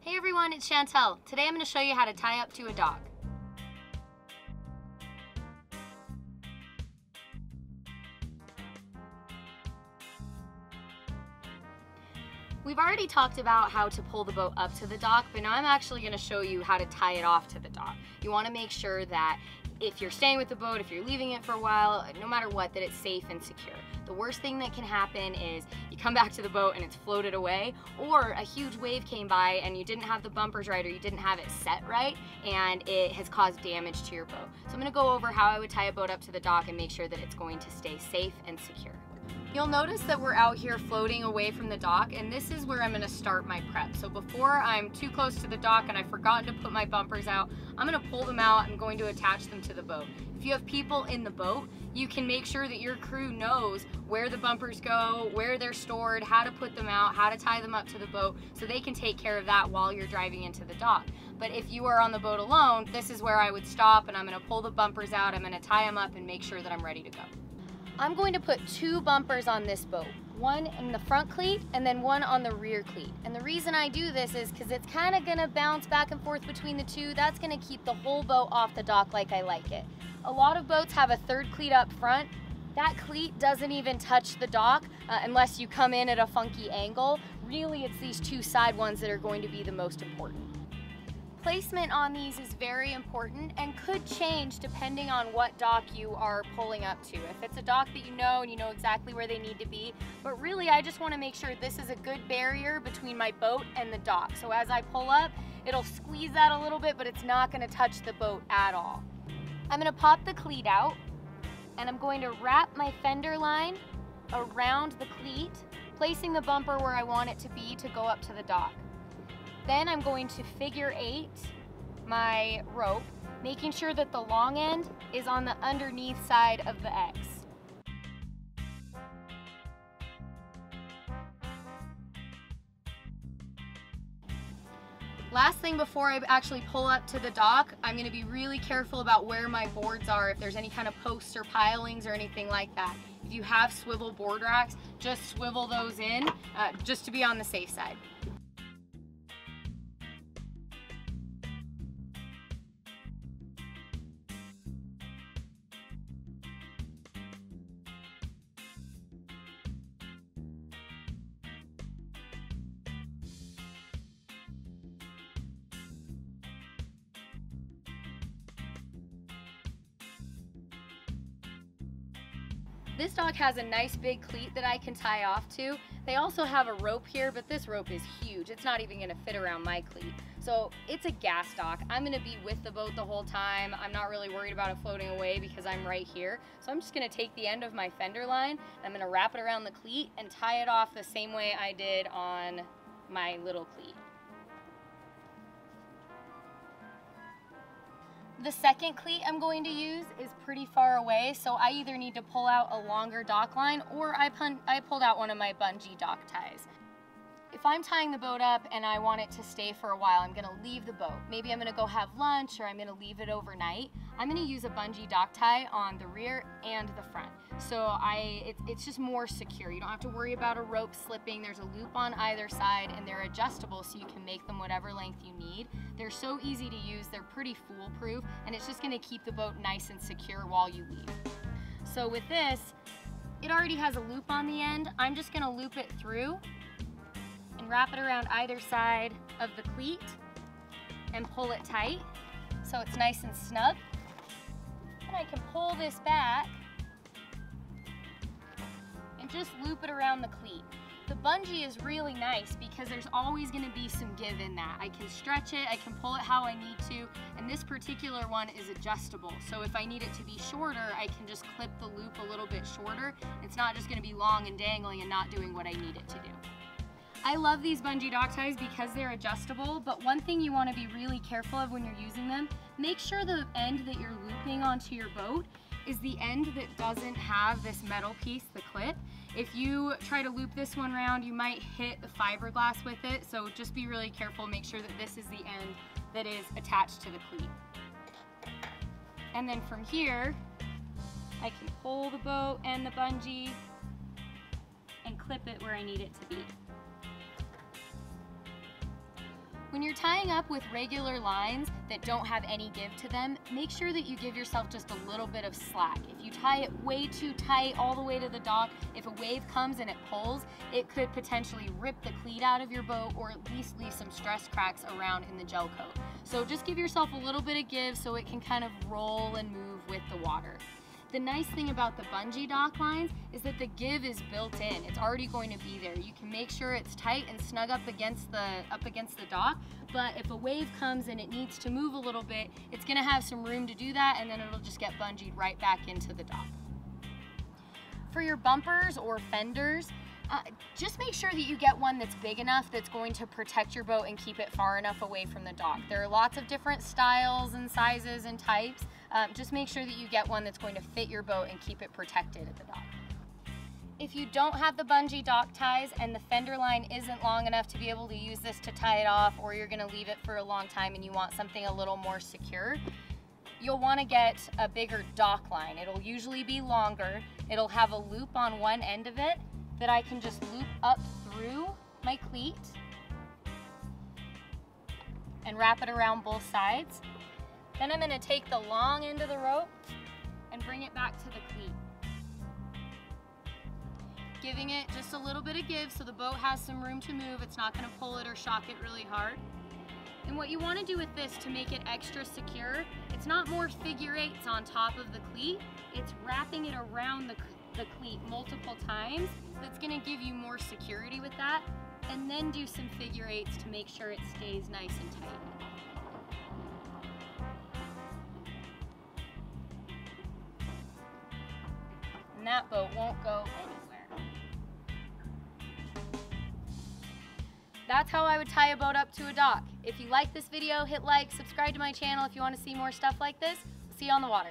Hey everyone, it's Chantel. Today I'm going to show you how to tie up to a dog. We've already talked about how to pull the boat up to the dock, but now I'm actually going to show you how to tie it off to the dock. You want to make sure that if you're staying with the boat, if you're leaving it for a while, no matter what, that it's safe and secure. The worst thing that can happen is you come back to the boat and it's floated away, or a huge wave came by and you didn't have the bumpers right or you didn't have it set right and it has caused damage to your boat. So I'm going to go over how I would tie a boat up to the dock and make sure that it's going to stay safe and secure. You'll notice that we're out here floating away from the dock, and this is where I'm going to start my prep. So before I'm too close to the dock and I've forgotten to put my bumpers out, I'm going to pull them out. I'm going to attach them to the boat. If you have people in the boat, you can make sure that your crew knows where the bumpers go, where they're stored, how to put them out, how to tie them up to the boat, so they can take care of that while you're driving into the dock. But if you are on the boat alone, this is where I would stop, and I'm going to pull the bumpers out, I'm going to tie them up and make sure that I'm ready to go. I'm going to put 2 bumpers on this boat, one in the front cleat and then one on the rear cleat. And the reason I do this is because it's kind of going to bounce back and forth between the two. That's going to keep the whole boat off the dock like I like it. A lot of boats have a 3rd cleat up front. That cleat doesn't even touch the dock unless you come in at a funky angle. Really, it's these 2 side ones that are going to be the most important. Placement on these is very important and could change depending on what dock you are pulling up to. If it's a dock that you know and you know exactly where they need to be, but really I just want to make sure this is a good barrier between my boat and the dock. So as I pull up, it'll squeeze that a little bit, but it's not going to touch the boat at all. I'm going to pop the cleat out and I'm going to wrap my fender line around the cleat, placing the bumper where I want it to be to go up to the dock. Then I'm going to figure 8 my rope, making sure that the long end is on the underneath side of the X. Last thing before I actually pull up to the dock, I'm going to be really careful about where my boards are, if there's any kind of posts or pilings or anything like that. If you have swivel board racks, just swivel those in just to be on the safe side. This dock has a nice big cleat that I can tie off to. They also have a rope here, but this rope is huge. It's not even gonna fit around my cleat. So it's a gas dock. I'm gonna be with the boat the whole time. I'm not really worried about it floating away because I'm right here. So I'm just gonna take the end of my fender line, I'm gonna wrap it around the cleat and tie it off the same way I did on my little cleat. The second cleat I'm going to use is pretty far away, so I either need to pull out a longer dock line or I pulled out one of my bungee dock ties. If I'm tying the boat up and I want it to stay for a while, I'm gonna leave the boat. Maybe I'm gonna go have lunch or I'm gonna leave it overnight. I'm gonna use a bungee dock tie on the rear and the front. So it's just more secure. You don't have to worry about a rope slipping. There's a loop on either side and they're adjustable so you can make them whatever length you need. They're so easy to use, they're pretty foolproof, and it's just gonna keep the boat nice and secure while you leave. So with this, it already has a loop on the end. I'm just gonna loop it through and wrap it around either side of the cleat and pull it tight so it's nice and snug. And I can pull this back and just loop it around the cleat. The bungee is really nice because there's always going to be some give in that. I can stretch it, I can pull it how I need to, and this particular one is adjustable. So if I need it to be shorter, I can just clip the loop a little bit shorter. It's not just going to be long and dangling and not doing what I need it to do. I love these bungee dock ties because they're adjustable, but one thing you want to be really careful of when you're using them, make sure the end that you're looping onto your boat is the end that doesn't have this metal piece, the clip. If you try to loop this one around, you might hit the fiberglass with it, so just be really careful, make sure that this is the end that is attached to the cleat. And then from here, I can pull the boat and the bungee and clip it where I need it to be. When When you're tying up with regular lines that don't have any give to them, make sure that you give yourself just a little bit of slack. If you tie it way too tight all the way to the dock, if a wave comes and it pulls, it could potentially rip the cleat out of your boat or at least leave some stress cracks around in the gel coat. So just give yourself a little bit of give so it can kind of roll and move with the water. The nice thing about the Bungee dock lines is that the give is built in. It's already going to be there. You can make sure it's tight and snug up against the dock, but if a wave comes and it needs to move a little bit, it's gonna have some room to do that, and then it'll just get bungeed right back into the dock. For your bumpers or fenders, just make sure that you get one that's big enough that's going to protect your boat and keep it far enough away from the dock. There are lots of different styles and sizes and types. Just make sure that you get one that's going to fit your boat and keep it protected at the dock. If you don't have the Bungee dock ties and the fender line isn't long enough to be able to use this to tie it off, or you're going to leave it for a long time and you want something a little more secure, you'll want to get a bigger dock line. It'll usually be longer. It'll have a loop on one end of it that I can just loop up through my cleat and wrap it around both sides. Then I'm going to take the long end of the rope and bring it back to the cleat, giving it just a little bit of give so the boat has some room to move. It's not going to pull it or shock it really hard. And what you want to do with this to make it extra secure, it's not more figure eights on top of the cleat, it's wrapping it around the cleat multiple times. That's going to give you more security with that, and then do some figure eights to make sure it stays nice and tight. And that boat won't go anywhere. That's how I would tie a boat up to a dock. If you like this video, hit like, subscribe to my channel if you want to see more stuff like this. See you on the water.